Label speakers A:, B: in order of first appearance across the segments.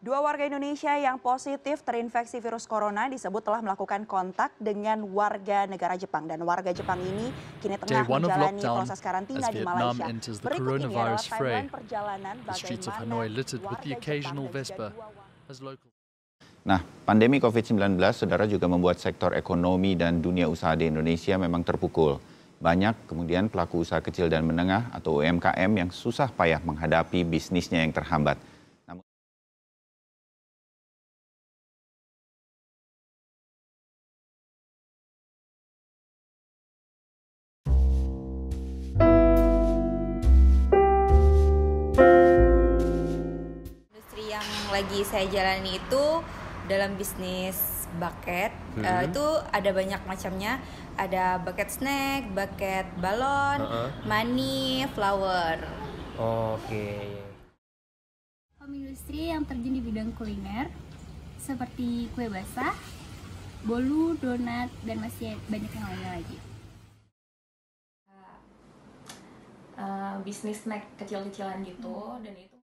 A: Dua warga Indonesia yang positif terinfeksi virus corona disebut telah melakukan kontak dengan warga negara Jepang. Dan warga Jepang ini kini
B: Day
A: tengah
B: one of
A: menjalani
B: lockdown
A: proses
B: as
A: karantina di
B: Vietnam
A: Malaysia.
B: enters the
A: Berikut ini adalah
B: coronavirus
A: timeline
B: fray.
A: perjalanan
B: The streets of
A: bagaimana
B: Hanoi littered with the
A: warga Jepang
B: occasional
A: dan juga
B: Vespa
A: dua warga.
B: as local.
C: Nah, pandemi COVID-19, saudara, juga membuat sektor ekonomi dan dunia usaha di Indonesia memang terpukul. Banyak kemudian pelaku usaha kecil dan menengah atau UMKM yang susah payah menghadapi bisnisnya yang terhambat. Namun,
D: industri yang lagi saya jalani itu dalam bisnis bucket. Itu ada banyak macamnya. Ada bucket snack, bucket balon, money, flower.
E: Oke.
F: Home industri yang terjun di bidang kuliner seperti kue basah, bolu, donat, dan masih banyak yang lainnya lagi.
G: Bisnis snack kecil-kecilan gitu, dan itu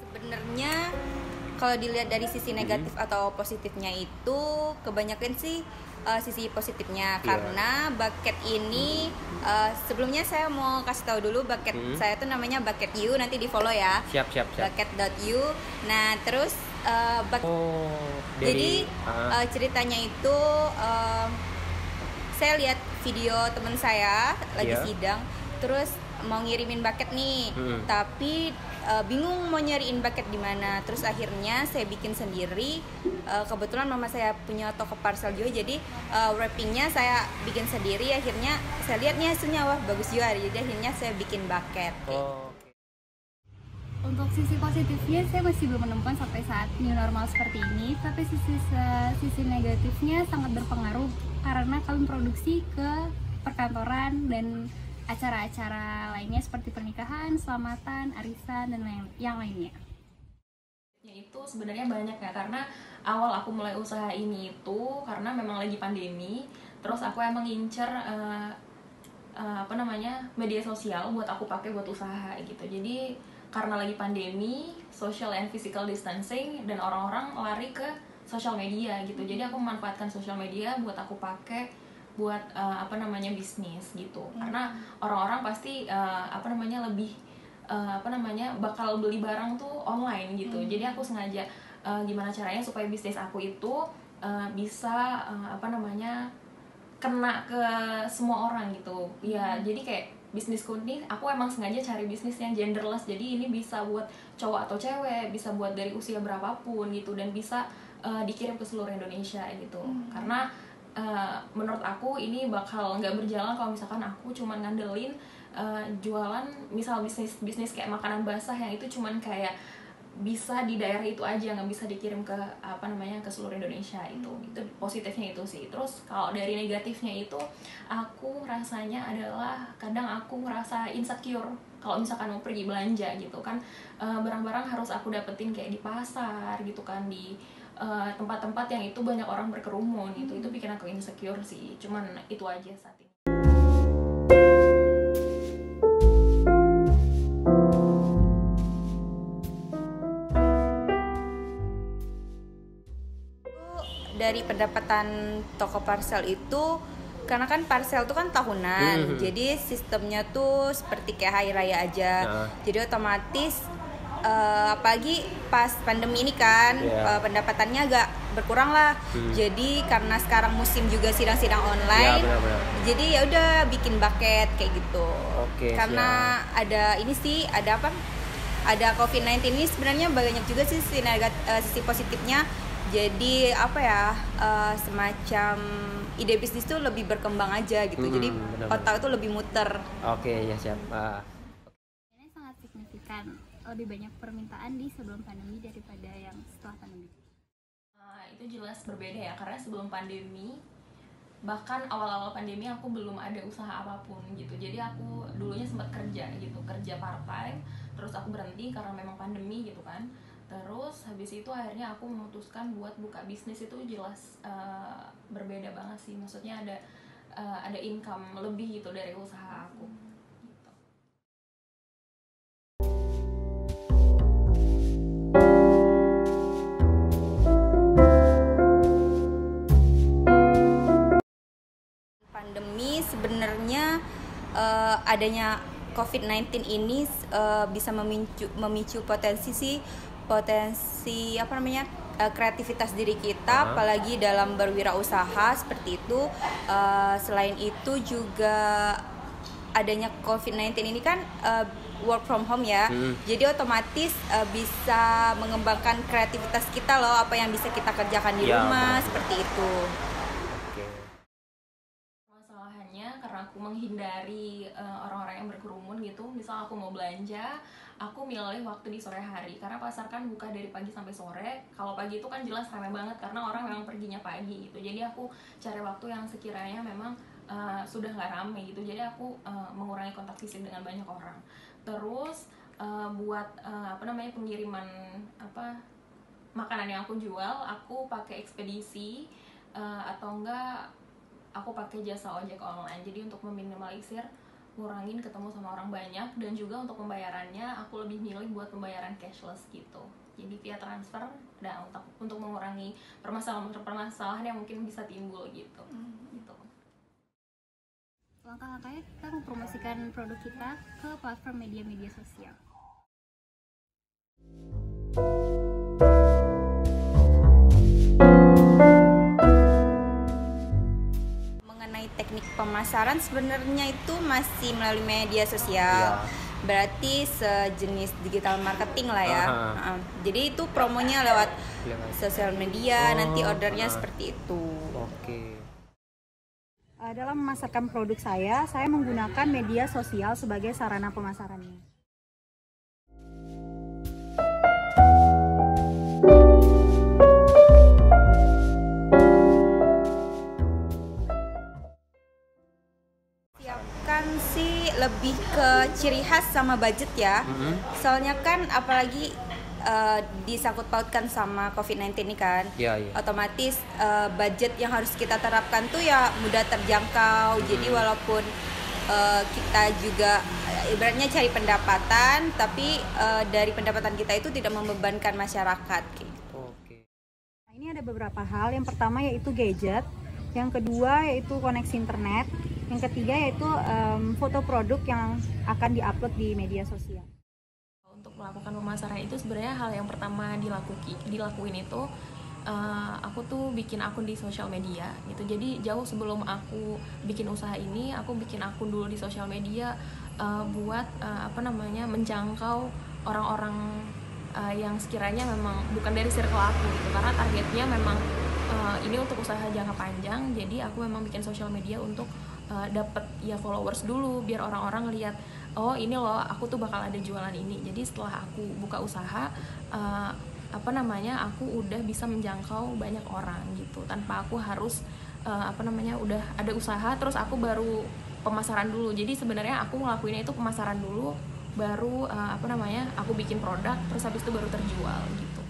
D: Sebenarnya kalau dilihat dari sisi negatif atau positifnya itu kebanyakan sih sisi positifnya, karena bucket ini sebelumnya saya mau kasih tahu dulu bucket saya tuh namanya Bucket You, nanti di follow ya.
E: Siap.
D: Bucket.you. Nah terus jadi ceritanya itu saya lihat video teman saya lagi sidang, terus mau ngirimin bucket nih, tapi bingung mau nyariin bucket di mana. Terus akhirnya saya bikin sendiri. Kebetulan mama saya punya toko parcel juga, jadi wrappingnya saya bikin sendiri. Akhirnya saya lihat nih hasilnya, wah bagus juga. Jadi akhirnya saya bikin bucket.
F: Untuk sisi positifnya saya masih belum menemukan sampai saat new normal seperti ini, tapi sisi negatifnya sangat berpengaruh karena kami produksi ke perkantoran dan acara-acara lainnya seperti pernikahan, selamatan, arisan, dan yang lainnya.
G: itu sebenarnya banyak ya, karena awal aku mulai usaha ini itu karena memang lagi pandemi. Terus aku emang ngincer media sosial buat aku pakai buat usaha gitu. Jadi karena lagi pandemi, social and physical distancing, dan orang-orang lari ke sosial media gitu. Jadi aku memanfaatkan sosial media buat aku pakai buat bisnis gitu. Karena orang-orang pasti lebih bakal beli barang tuh online gitu. Jadi aku sengaja gimana caranya supaya bisnis aku itu bisa kena ke semua orang gitu. Ya, jadi kayak bisnisku nih, aku emang sengaja cari bisnis yang genderless. Jadi ini bisa buat cowok atau cewek, bisa buat dari usia berapapun gitu, dan bisa dikirim ke seluruh Indonesia gitu. Karena menurut aku ini bakal nggak berjalan kalau misalkan aku cuman ngandelin jualan misal bisnis kayak makanan basah yang itu cuman kayak bisa di daerah itu aja, nggak bisa dikirim ke ke seluruh Indonesia. Itu positifnya itu sih. Terus kalau dari negatifnya itu aku rasanya adalah kadang aku ngerasa insecure kalau misalkan mau pergi belanja gitu kan. Barang-barang harus aku dapetin kayak di pasar gitu kan, di tempat-tempat yang itu banyak orang berkerumun gitu. Itu bikin aku insecure sih. Cuman itu aja saat ini.
D: Dari pendapatan toko parcel itu, karena kan parcel itu kan tahunan, jadi sistemnya tuh seperti kayak hari raya aja. Jadi otomatis apalagi pas pandemi ini kan pendapatannya agak berkurang lah. Jadi karena sekarang musim juga sidang-sidang online, jadi ya udah bikin bucket kayak gitu. Karena ada ini sih, ada COVID-19 ini sebenarnya banyak juga sih sisi positifnya. Jadi semacam ide bisnis tuh lebih berkembang aja gitu. Jadi otak itu lebih muter.
E: Oke, ya siap.
F: Ini sangat signifikan. Lebih banyak permintaan di sebelum pandemi daripada yang setelah pandemi.
G: Itu jelas berbeda ya, karena sebelum pandemi, bahkan awal-awal pandemi aku belum ada usaha apapun gitu. Jadi aku dulunya sempat kerja part time, terus aku berhenti karena memang pandemi gitu kan. Terus habis itu akhirnya aku memutuskan buat buka bisnis. Itu jelas berbeda banget sih. Maksudnya ada ada income lebih gitu dari usaha aku gitu.
D: Pandemi sebenarnya adanya COVID-19 ini bisa memicu potensi apa namanya kreativitas diri kita, apalagi dalam berwirausaha seperti itu. Selain itu juga adanya COVID-19 ini kan work from home ya, jadi otomatis bisa mengembangkan kreativitas kita loh, apa yang bisa kita kerjakan di rumah seperti itu.
G: Karena aku menghindari orang-orang yang berkerumun gitu. Misal aku mau belanja, aku milih waktu di sore hari karena pasar kan buka dari pagi sampai sore. Kalau pagi itu kan jelas ramai banget karena orang memang perginya pagi gitu. Jadi aku cari waktu yang sekiranya memang sudah nggak ramai gitu. Jadi aku mengurangi kontak fisik dengan banyak orang. Terus buat pengiriman makanan yang aku jual, aku pakai ekspedisi atau enggak aku pakai jasa ojek online. Jadi untuk meminimalisir, ngurangin ketemu sama orang banyak, dan juga untuk pembayarannya aku lebih milih buat pembayaran cashless gitu. Jadi via transfer, dan untuk mengurangi permasalahan yang mungkin bisa timbul gitu. Gitu.
F: Langkah-langkahnya kita mempromosikan produk kita ke platform media-media sosial.
D: Teknik pemasaran sebenarnya itu masih melalui media sosial. Berarti sejenis digital marketing lah ya. Jadi itu promonya lewat sosial media, nanti ordernya seperti itu.
A: Dalam memasarkan produk saya menggunakan media sosial sebagai sarana pemasarannya.
D: Sih lebih ke ciri khas sama budget ya. Soalnya kan apalagi disangkut pautkan sama COVID-19 ini kan. Otomatis budget yang harus kita terapkan tuh ya mudah terjangkau. Jadi walaupun kita juga ibaratnya cari pendapatan, tapi dari pendapatan kita itu tidak membebankan masyarakat gitu.
A: Nah, ini ada beberapa hal. Yang pertama yaitu gadget, yang kedua yaitu koneksi internet, yang ketiga yaitu foto produk yang akan diupload di media sosial.
G: Untuk melakukan pemasaran itu sebenarnya hal yang pertama dilakuin itu aku tuh bikin akun di sosial media gitu. Jadi jauh sebelum aku bikin usaha ini, aku bikin akun dulu di sosial media buat menjangkau orang-orang yang sekiranya memang bukan dari circle aku gitu. Karena targetnya memang ini untuk usaha jangka panjang. Jadi aku memang bikin sosial media untuk dapat ya followers dulu, biar orang-orang lihat, oh ini loh aku tuh bakal ada jualan ini. Jadi setelah aku buka usaha aku udah bisa menjangkau banyak orang gitu, tanpa aku harus udah ada usaha terus aku baru pemasaran dulu. Jadi sebenarnya aku ngelakuinnya itu pemasaran dulu, baru aku bikin produk, terus habis itu baru terjual gitu.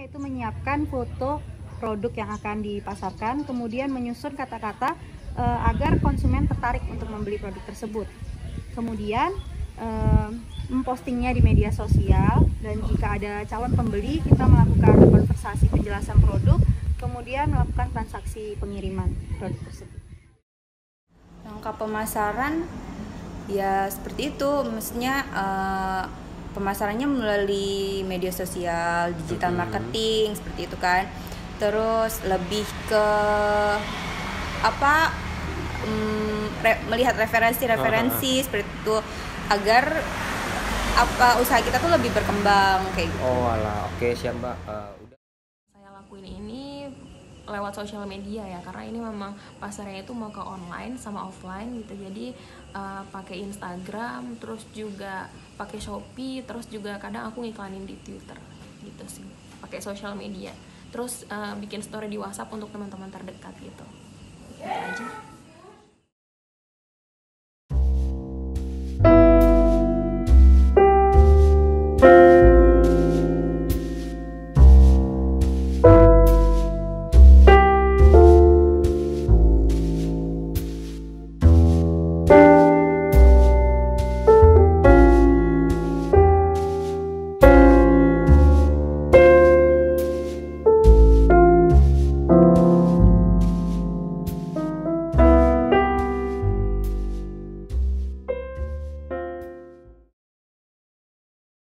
A: Yaitu menyiapkan foto produk yang akan dipasarkan, kemudian menyusun kata-kata agar konsumen tertarik untuk membeli produk tersebut. Kemudian mempostingnya di media sosial, dan jika ada calon pembeli kita melakukan konversasi penjelasan produk, kemudian melakukan transaksi pengiriman produk tersebut.
D: Langkah pemasaran ya seperti itu, maksudnya pemasarannya melalui media sosial, digital marketing seperti itu kan. Terus lebih ke melihat referensi seperti itu agar usaha kita tuh lebih berkembang kayak gitu.
E: Oke, siap Mbak.
G: Saya lakuin ini lewat sosial media ya, karena ini memang pasarnya itu mau ke online sama offline gitu. Jadi pakai Instagram, terus juga pakai Shopee, terus juga kadang aku ngiklanin di Twitter gitu sih, pakai sosial media. Terus bikin story di WhatsApp untuk teman-teman terdekat gitu.